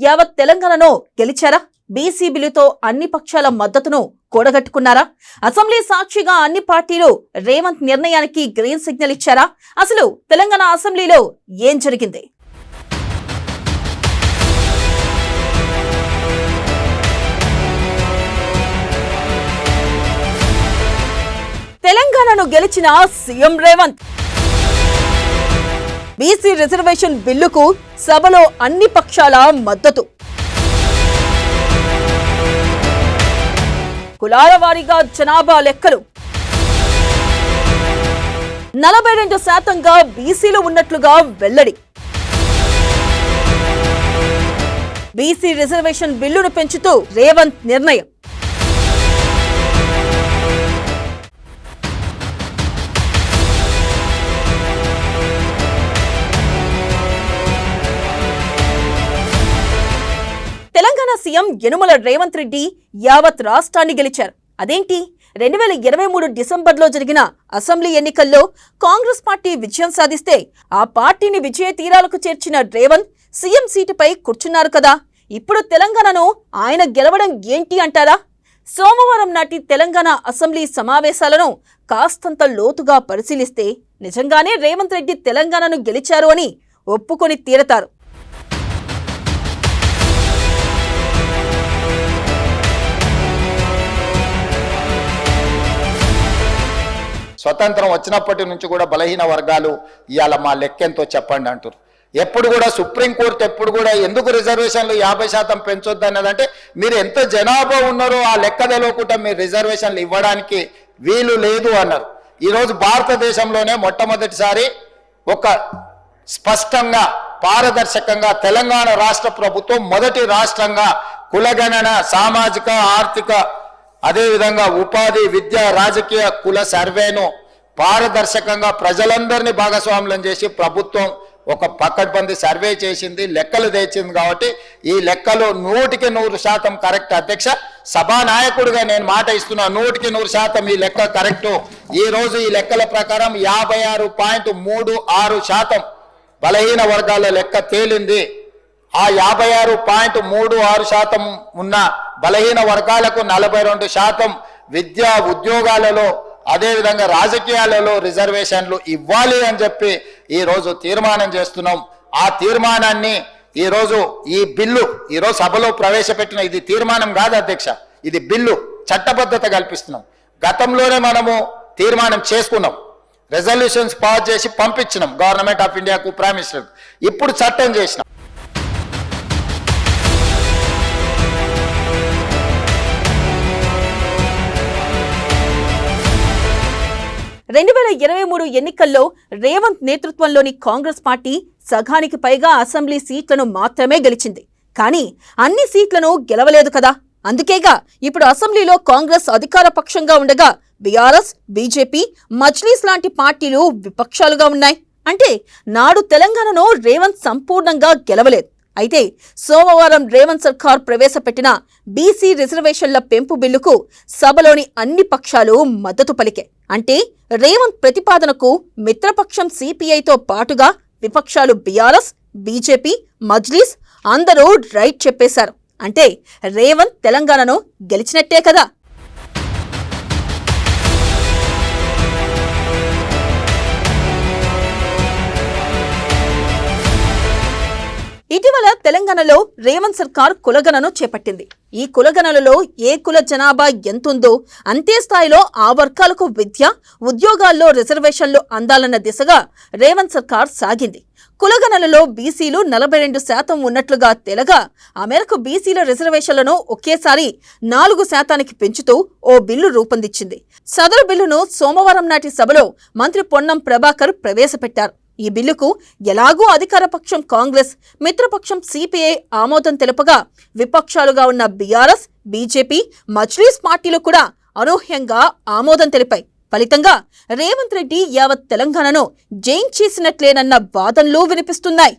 యావత్ తెలంగాణలో గెలిచారా? బీసీ బిల్లుతో అన్ని పక్షాల మద్దతును కూడగట్టుకున్నారా? అసెంబ్లీ సాక్షిగా అన్ని పార్టీలు రేవంత్ నిర్ణయానికి గ్రీన్ సిగ్నల్ ఇచ్చారా? అసలు తెలంగాణ అసెంబ్లీలో ఏం జరిగింది? తెలంగాణను గెలిచిన సీఎం రేవంత్ బీసీ రిజర్వేషన్ బిల్లుకు సభలో అన్ని పక్షాల మద్దతు. కులాల వారీగా జనాభా లెక్కలు 42% బీసీలు ఉన్నట్లుగా వెల్లడి. బీసీ రిజర్వేషన్ బిల్లును పెంచుతూ రేవంత్ నిర్ణయం. తెలంగాణ సీఎం యనుమల రేవంత్ రెడ్డి యావత్ రాష్ట్రాన్ని గెలిచారు. అదేంటి? 2023 డిసెంబర్లో జరిగిన అసెంబ్లీ ఎన్నికల్లో కాంగ్రెస్ పార్టీ విజయం సాధిస్తే ఆ పార్టీని విజయ తీరాలకు చేర్చిన రేవంత్ సీఎం సీటుపై కూర్చున్నారు కదా. ఇప్పుడు తెలంగాణను ఆయన గెలవడం ఏంటి అంటారా? సోమవారం నాటి తెలంగాణ అసెంబ్లీ సమావేశాలను కాస్తంత లోతుగా పరిశీలిస్తే నిజంగానే రేవంత్ రెడ్డి తెలంగాణను గెలిచారు అని ఒప్పుకొని తీరతారు. స్వతంత్రం వచ్చినప్పటి నుంచి కూడా బలహీన వర్గాలు ఇవాళ మా లెక్కెంతో చెప్పండి అంటారు. ఎప్పుడు కూడా సుప్రీంకోర్టు ఎప్పుడు కూడా ఎందుకు రిజర్వేషన్లు 50% పెంచొద్దు అన్నదంటే మీరు ఎంత జనాభా ఉన్నారో ఆ లెక్క తెలియకుండా మీరు రిజర్వేషన్లు ఇవ్వడానికి వీలు లేదు అన్నారు. ఈరోజు భారతదేశంలోనే మొట్టమొదటిసారి ఒక స్పష్టంగా పారదర్శకంగా తెలంగాణ రాష్ట్ర ప్రభుత్వం మొదటి రాష్ట్రంగా కులగణన, సామాజిక, ఆర్థిక, అదేవిధంగా ఉపాధి, విద్య, రాజకీయ, కుల సర్వేను పారదర్శకంగా ప్రజలందరినీ భాగస్వాములను చేసి ప్రభుత్వం ఒక పకడ్బందీ సర్వే చేసింది, లెక్కలు తెచ్చింది. కాబట్టి ఈ లెక్కలు 100% కరెక్ట్. అధ్యక్ష, సభానాయకుడిగా నేను మాట ఇస్తున్నా, 100% ఈ లెక్క కరెక్టు. ఈ రోజు ఈ లెక్కల ప్రకారం 56.36% బలహీన వర్గాల లెక్క తేలింది. ఆ 56.36% ఉన్న బలహీన వర్గాలకు 42% విద్యా ఉద్యోగాలలో అదేవిధంగా రాజకీయాలలో రిజర్వేషన్లు ఇవ్వాలి అని చెప్పి ఈరోజు తీర్మానం చేస్తున్నాం. ఆ తీర్మానాన్ని ఈరోజు ఈ బిల్లు ఈరోజు సభలో ప్రవేశపెట్టిన ఇది తీర్మానం కాదు అధ్యక్ష, ఇది బిల్లు, చట్టబద్ధత కల్పిస్తున్నాం. గతంలోనే మనము తీర్మానం చేసుకున్నాం, రెజల్యూషన్స్ పాస్ చేసి పంపించినాం గవర్నమెంట్ ఆఫ్ ఇండియాకు, ప్రైమ్ మినిస్టర్కు. ఇప్పుడు చట్టం చేసినాం. 2023 ఎన్నికల్లో రేవంత్ నేతృత్వంలోని కాంగ్రెస్ పార్టీ సగానికి పైగా అసెంబ్లీ సీట్లను మాత్రమే గెలిచింది. కానీ అన్ని సీట్లను గెలవలేదు కదా. అందుకేగా ఇప్పుడు అసెంబ్లీలో కాంగ్రెస్ అధికార పక్షంగా ఉండగా బీఆర్ఎస్, బీజేపీ, మజ్లీస్ లాంటి పార్టీలు విపక్షాలుగా ఉన్నాయి. అంటే నాడు తెలంగాణను రేవంత్ సంపూర్ణంగా గెలవలేదు. అయితే సోమవారం రేవంత్ సర్కార్ ప్రవేశపెట్టిన బీసీ రిజర్వేషన్ల పెంపు బిల్లుకు సభలోని అన్ని పక్షాలు మద్దతు పలికే. అంటే రేవంత్ ప్రతిపాదనకు మిత్రపక్షం సిపిఐతో పాటుగా విపక్షాలు బీఆర్ఎస్, బీజేపీ, మజ్లీస్ అందరూ రైట్ చెప్పేశారు. అంటే రేవంత్ తెలంగాణను గెలిచినట్టే కదా. ఇటీవల తెలంగాణలో రేవంత్ సర్కార్ కులగణను చేపట్టింది. ఈ కులగణనలో ఏ కుల జనాభా ఎంతుందో అంతే స్థాయిలో ఆ వర్గాలకు విద్య, ఉద్యోగాల్లో రిజర్వేషన్లు అందాలన్న దిశగా రేవంత్ సర్కార్ సాగింది. కులగణనలో బీసీలు 42% ఉన్నట్లుగా తేలగా ఆ మేరకు బీసీల రిజర్వేషన్లను ఒకేసారి 4% పెంచుతూ ఓ బిల్లు రూపొందించింది. సదరు బిల్లును సోమవారం నాటి సభలో మంత్రి పొన్నం ప్రభాకర్ ప్రవేశపెట్టారు. ఈ బిల్లుకు ఎలాగూ అధికార పక్షం కాంగ్రెస్, మిత్రపక్షం సిపిఐ ఆమోదం తెలుపగా విపక్షాలుగా ఉన్న బీఆర్ఎస్, బీజేపీ, మజ్లీస్ పార్టీలు కూడా అనూహ్యంగా ఆమోదం తెలిపాయి. ఫలితంగా రేవంత్ రెడ్డి యావత్ తెలంగాణను జైన్ చేసినట్లేనన్న వాదనలు వినిపిస్తున్నాయి.